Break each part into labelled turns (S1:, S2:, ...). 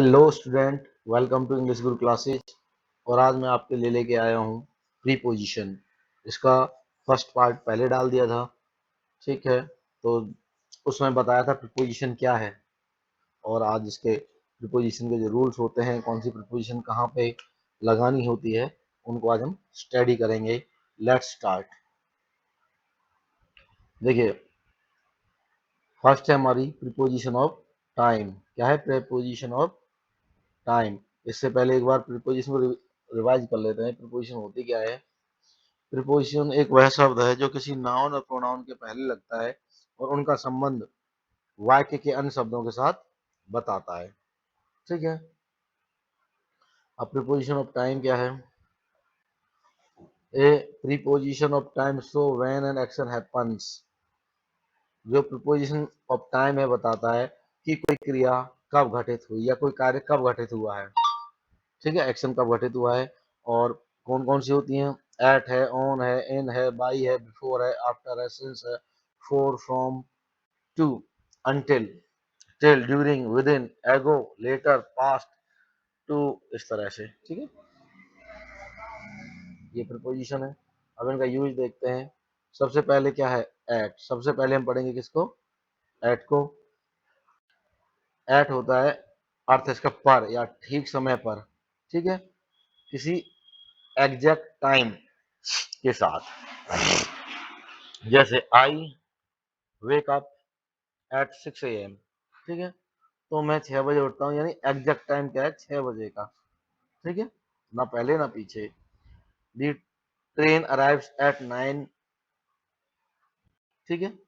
S1: Hello student, welcome to English Guru classes. और आज मैं आपके लिए लेके आया हूँ प्रीपोजिशन। इसका फर्स्ट पार्ट पहले डाल दिया था, ठीक है। तो उसमें बताया था प्रीपोजिशन क्या है, और आज इसके प्रीपोजिशन के जो रूल्स होते हैं, कौन सी प्रीपोजिशन कहाँ पे लगानी होती है, उनको आज हम स्टडी करेंगे। Let's start. देखिए, फर्स्ट है हमारी प्रीपोजिशन ऑफ टाइम। क्या है? Preposition of time. इससे पहले एक बार प्रीपोजिशन को रिवाइज कर लेते हैं। प्रीपोजिशन होती क्या है? प्रीपोजिशन एक वह शब्द है जो किसी नाउन और प्रोनाउन के पहले लगता है और उनका संबंध वाक्य के अन्य शब्दों के साथ बताता है, ठीक है। अब प्रीपोजिशन ऑफ टाइम क्या है? ए preposition of time show when an action happens. जो प्रीपोजिशन ऑफ टाइम है बताता है कि कोई क्रिया कब घटित हुई या कोई कार्य कब घटित हुआ है, ठीक है। एक्शन कब घटित हुआ है और कौन कौन सी होती हैं? एट है, ऑन है, इन है, बाई है, बिफोर है, आफ्टर है, सिंस है, for, from, to, until, till, during, within, ago, later, past, to, इस तरह से, ठीक है। ये प्रीपोजिशन है। अब इनका यूज देखते हैं। सबसे पहले क्या है? एट। सबसे पहले हम पढ़ेंगे किसको? एट को। एट होता है, अर्थ इसका पर या ठीक समय पर, ठीक है, किसी एग्जैक्ट टाइम के साथ। जैसे आई वेक अप एट 6 AM, ठीक है। तो मैं 6 बजे उठता हूँ, यानी एग्जैक्ट टाइम क्या है? 6 बजे का, ठीक है, ना पहले ना पीछे। दी ट्रेन अराइव्स एट 9, ठीक है।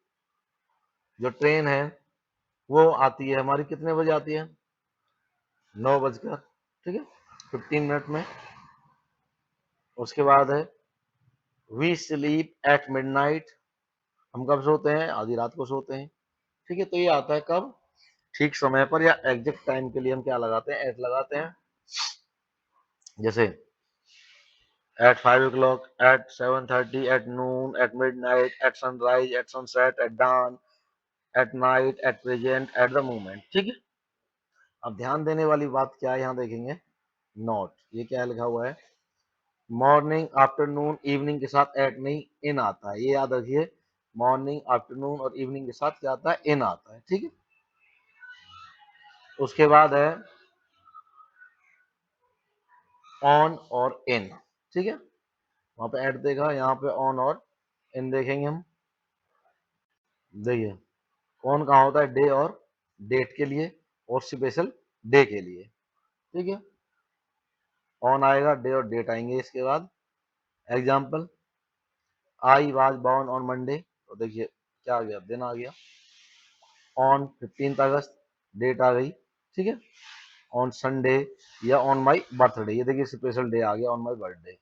S1: जो ट्रेन है वो आती है हमारी कितने बजे आती है? 9 बजकर, ठीक है, 15 मिनट में। उसके बाद है वी स्लीप एट मिडनाइट। हम कब सोते हैं? आधी रात को सोते हैं, ठीक है। तो ये आता है कब? ठीक समय पर या एग्जैक्ट टाइम के लिए हम क्या लगाते हैं? एट लगाते हैं। जैसे at 5 o'clock, at 7:30, at noon, at midnight, at sunrise, at sunset, at dawn, at night, at present, at the moment, ठीक है। अब ध्यान देने वाली बात क्या है? यहाँ देखेंगे नॉट, ये क्या लिखा हुआ है? मॉर्निंग, आफ्टरनून, इवनिंग के साथ एट नहीं इन आता है, ये याद रखिए। मॉर्निंग, आफ्टरनून और इवनिंग के साथ क्या आता है? इन आता है, ठीक है। उसके बाद है ऑन और इन, ठीक है। वहां पे एट देखा, यहाँ पे ऑन और इन देखेंगे हम। देखिए, ऑन कहाँ होता है? डे और डेट के लिए, और स्पेशल डे के लिए, ठीक है। ऑन आएगा, डे और डेट आएंगे इसके बाद। Example, I was born on Monday, तो देखिए क्या आ गया? दिन आ गया। ऑन 15 अगस्त, डेट आ गई, ठीक है। ऑन संडे या ऑन माई बर्थडे, ये देखिए स्पेशल डे आ गया, ऑन माई बर्थडे।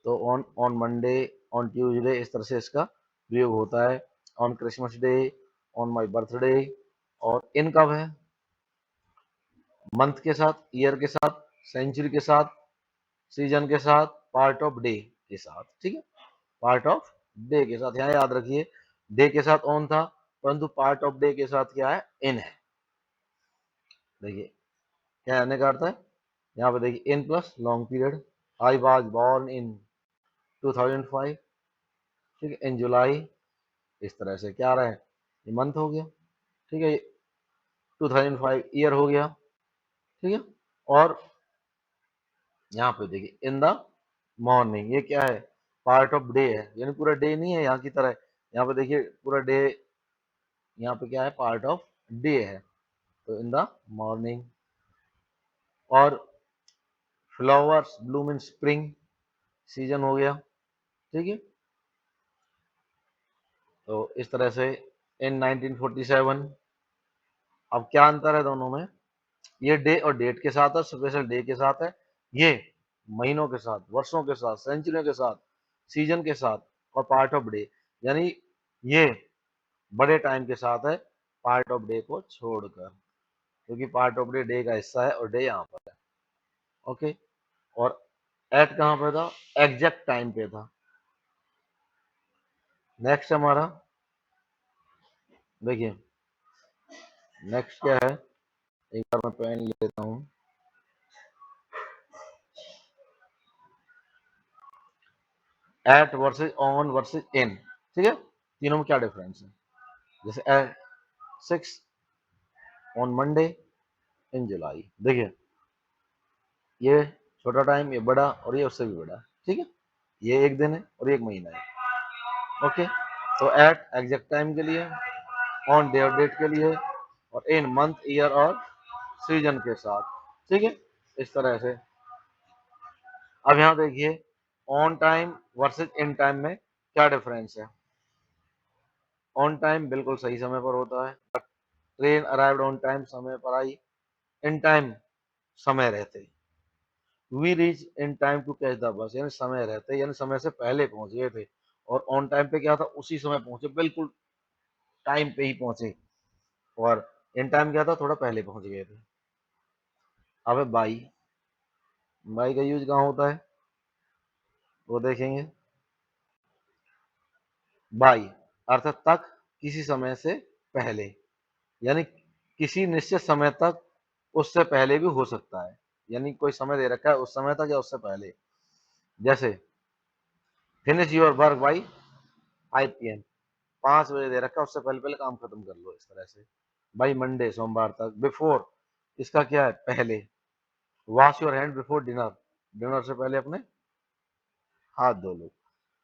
S1: तो on on Monday, on Tuesday, इस तरह से इसका प्रयोग होता है। On Christmas day, on my birthday. और इन कब है? मंथ के साथ, ईयर के साथ, सेंचुरी के साथ, सीजन के साथ, पार्ट ऑफ डे के साथ, ठीक है। पार्ट ऑफ डे के साथ, यहाँ याद रखिए डे के साथ ऑन था, परंतु पार्ट ऑफ डे के साथ क्या है? इन है। देखिए क्या आने का अर्थ है? यहाँ पे देखिए इन plus long period. I was born in 2005, ठीक है, इन जुलाई। इस तरह से क्या आ रहा है? ये मंथ हो गया, ठीक है। 2005 ईयर हो गया, ठीक है। और यहाँ पे देखिए इन द मॉर्निंग, ये क्या है? पार्ट ऑफ डे है, यानी पूरा डे नहीं है यहाँ की तरह। यहाँ पे देखिए पूरा डे, यहाँ पे क्या है? पार्ट ऑफ डे है, तो इन द मॉर्निंग। और फ्लावर्स ब्लूम इन स्प्रिंग, सीजन हो गया, ठीक है। तो इस तरह से इन 1947। अब क्या अंतर है दोनों में? ये डे और डेट के साथ है, स्पेशल डे के साथ है। ये महीनों के साथ, वर्षों के साथ, सेंचुरियों के साथ, सीजन के साथ, और पार्ट ऑफ डे, यानी ये बड़े टाइम के साथ है, पार्ट ऑफ डे को छोड़कर, क्योंकि पार्ट ऑफ डे का हिस्सा है और डे यहाँ पर है, ओके। और एट कहाँ पे था? एग्जैक्ट टाइम पे था। नेक्स्ट हमारा देखिए, नेक्स्ट क्या है? एक बार मैं पेन लेता हूँ। एट वर्सेज ऑन वर्सेज इन, ठीक है, तीनों में क्या डिफरेंस है। जैसे एट 6 ऑन मंडे इन जुलाई, देखिए ये छोटा टाइम, ये बड़ा, और ये उससे भी बड़ा, ठीक है, ये एक दिन है और ये एक महीना है। ओके, तो एट एग्जैक्ट टाइम के लिए, ऑन डे और डेट के लिए, और इन मंथ ईयर और सीजन के साथ, ठीक है, इस तरह से। अब यहाँ देखिए on time versus in time में क्या डिफरेंस है। ऑन टाइम बिल्कुल सही समय पर होता है, ट्रेन अराइव्ड ऑन टाइम, समय पर आई। इन टाइम समय रहते, we reach in time to catch the bus, यानी समय रहते, यानी समय से पहले पहुंच गए थे। और ऑन टाइम पे क्या था, उसी समय पहुंचे, बिल्कुल टाइम पे ही पहुंचे। और इन टाइम क्या था, थोड़ा पहले पहुंच गए थे। अब है बाई, बाई का यूज कहाँ होता है वो देखेंगे। बाई अर्थात तक, किसी समय से पहले, यानी किसी निश्चित समय तक, उससे पहले भी हो सकता है, यानी कोई समय दे रखा है उस समय तक या उससे पहले। जैसे finish your work by 5 PM, 5 बजे दे रखा है, उससे पहले पहले काम खत्म कर लो, इस तरह से। बाई मंडे, सोमवार तक। बिफोर, इसका क्या है, पहले। Wash your hand before dinner, dinner से पहले अपने हाथ धो लो।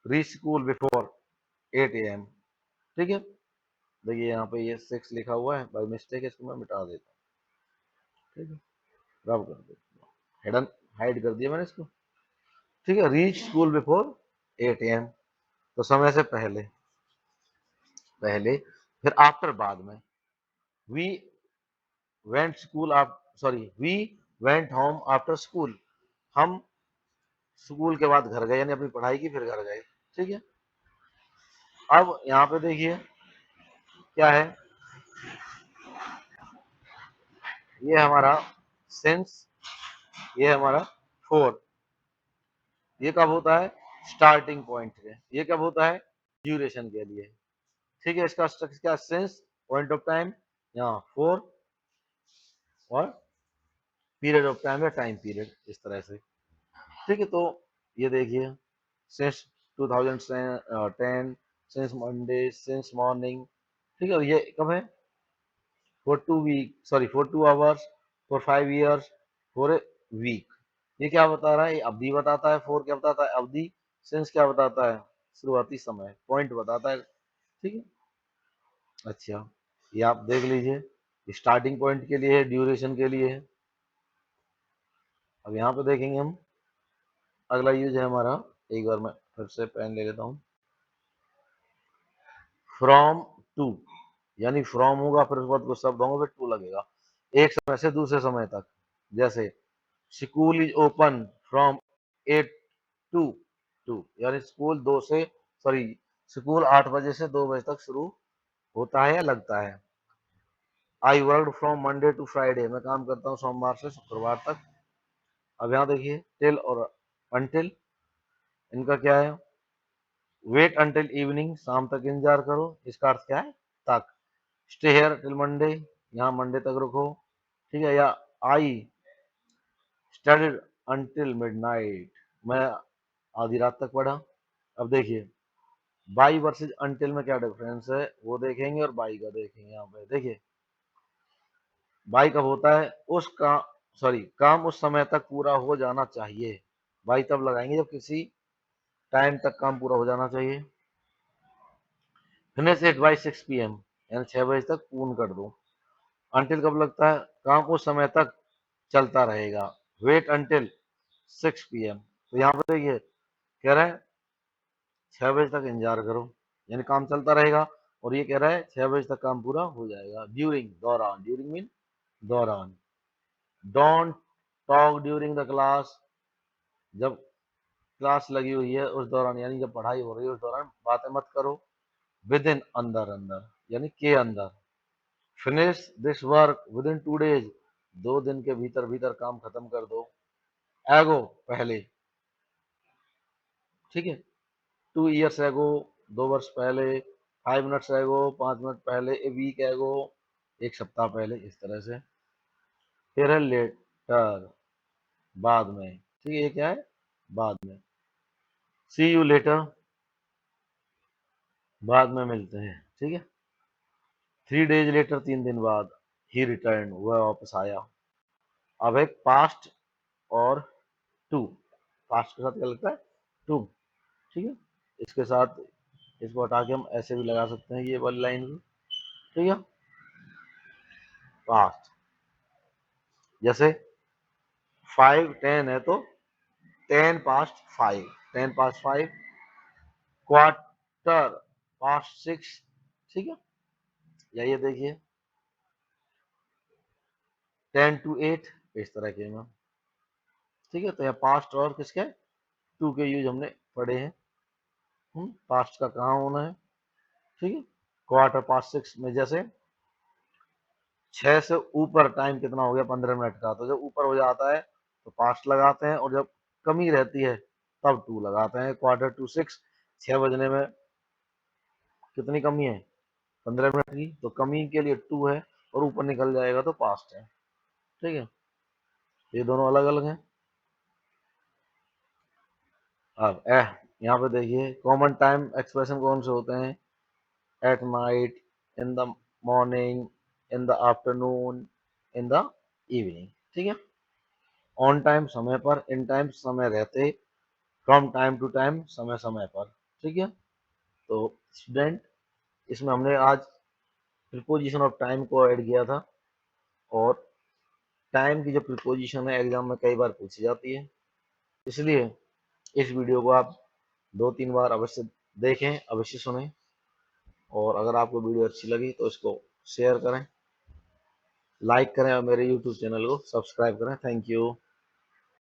S1: रीच स्कूल बिफोर 8 AM, ठीक है। देखिए यहाँ पे ये 6 लिखा हुआ है, बाई मिस्टेक इसको मैं मिटा देता हूँ, ठीक है, रब कर देता हूँ, हिडन, हाइड कर दिया मैंने इसको, ठीक है। रीच स्कूल बिफोर 8 AM, तो समय से पहले, पहले। फिर आफ्टर, बाद में। वी वेंट स्कूल आप sorry we went home after school, हम स्कूल के बाद घर गए, यानी अपनी पढ़ाई की फिर घर गए, ठीक है। अब यहाँ पे देखिए क्या है, ये हमारा सिंस, ये हमारा फोर, ये कब होता है, स्टार्टिंग पॉइंट है। ये कब होता है, ड्यूरेशन के लिए, ठीक है। इसका स्ट्रक्चर क्या, सिंस, पॉइंट ऑफ टाइम, यहाँ फोर, और पीरियड ऑफ टाइम या टाइम पीरियड, इस तरह से, ठीक है। तो ये देखिए since 2010, since Monday, since morning, ठीक है। और ये कब है, for 2 week, sorry for 2 hours, for 5 years, for a week. ये क्या बता रहा है, ये अवधि बताता है। फोर क्या बताता है, अवधि। सिंस क्या बताता है, शुरुआती समय, पॉइंट बताता है, ठीक है। अच्छा, ये आप देख लीजिए, स्टार्टिंग पॉइंट के लिए है, ड्यूरेशन के लिए है। अब यहाँ पे देखेंगे हम, अगला यूज है हमारा, एक बार मैं फिर से पेन ले लेता हूँ। फ्रॉम टू, यानी फ्रॉम होगा, फिर उसके बाद कुछ शब्द होंगे, फिर टू लगेगा, एक समय से दूसरे समय तक। जैसे school is open from 8 to 2, यानी स्कूल 8 बजे से 2 बजे तक शुरू होता है या लगता है। I work from Monday to Friday, मैं काम करता हूँ सोमवार से शुक्रवार तक। अब यहाँ देखिए टिल और अनटिल, इनका क्या है, वेट अंटिल इवनिंग, शाम तक इंतजार करो, इसका अर्थ क्या है, तक। स्टे हेयर टिल मंडे, यहाँ मंडे तक रुको, ठीक है। या आई स्टडीड अंटिल मिडनाइट, मैं आधी रात तक पढ़ा। अब देखिए बाई वर्सेज अंटिल में क्या डिफरेंस है वो देखेंगे, और बाई का देखेंगे। यहाँ पे देखिए बाई कब होता है, उसका काम उस समय तक पूरा हो जाना चाहिए। बाई तब लगाएंगे जब किसी टाइम तक काम पूरा हो जाना चाहिए। फिनिश इट बाई 6 PM, यानी 6 बजे तक पूर्ण कर दो। अंटिल कब लगता है, काम उस समय तक चलता रहेगा। वेट अंटिल 6 PM, तो यहाँ पे देखिए कह रहा है 6 बजे तक इंतजार करो, यानी काम चलता रहेगा। और ये कह रहा है 6 बजे तक काम पूरा हो जाएगा। ड्यूरिंग, दौरान, ड्यूरिंग मीन दौरान। Don't talk during the class, जब क्लास लगी हुई है उस दौरान, यानी जब पढ़ाई हो रही है उस दौरान बातें मत करो। विद इन, अंदर अंदर, यानी के अंदर। Finish this work with in 2 days, 2 दिन के भीतर भीतर काम खत्म कर दो। एगो, पहले, ठीक है। 2 years एगो, 2 वर्ष पहले। 5 minutes एगो, 5 मिनट पहले। ए वीक एगो, एक सप्ताह पहले, इस तरह से। फिर है लेटर, बाद में, ठीक है, ये क्या है, बाद में। सी यू लेटर, बाद में मिलते हैं, ठीक है। 3 डेज लेटर, 3 दिन बाद, ही रिटर्न, वह वापस आया। अब एक पास्ट और टू, पास्ट के साथ क्या लगता है, टू, ठीक है। इसके साथ इसको हटा के हम ऐसे भी लगा सकते हैं ये वाली लाइन भी, ठीक है। पास्ट, जैसे 5:10 है तो 10 past 5, 10 past 5, क्वार्टर past 6, ठीक है। या ये देखिए 10 to 8, इस तरह के में, ठीक है। तो यहाँ पास्ट और किसके, टू के यूज हमने पढ़े हैं। पास्ट का कहाँ होना है, ठीक है। क्वार्टर past 6 में जैसे 6 से ऊपर टाइम कितना हो गया, 15 मिनट का, तो जब ऊपर हो जाता है तो पास्ट लगाते हैं, और जब कमी रहती है तब टू लगाते हैं। क्वार्टर to 6, 6 बजने में कितनी कमी है, 15 मिनट की, तो कमी के लिए टू है, और ऊपर निकल जाएगा तो पास्ट है, ठीक है। ये दोनों अलग अलग हैं। अब यहाँ पे देखिए कॉमन टाइम एक्सप्रेशन कौन से होते हैं, at night, in the morning, in the afternoon, in the evening, ठीक है। ऑन टाइम समय पर, इन टाइम समय रहते, फ्रॉम टाइम टू टाइम समय समय पर, ठीक है। तो स्टूडेंट, इसमें हमने आज प्रीपोजिशन ऑफ टाइम को ऐड किया था, और टाइम की जो प्रीपोजिशन है एग्जाम में कई बार पूछी जाती है, इसलिए इस वीडियो को आप 2-3 बार अवश्य देखें, अवश्य सुनें, और अगर आपको वीडियो अच्छी लगी तो इसको शेयर करें, लाइक करें, और मेरे यूट्यूब चैनल को सब्सक्राइब करें। Thank you.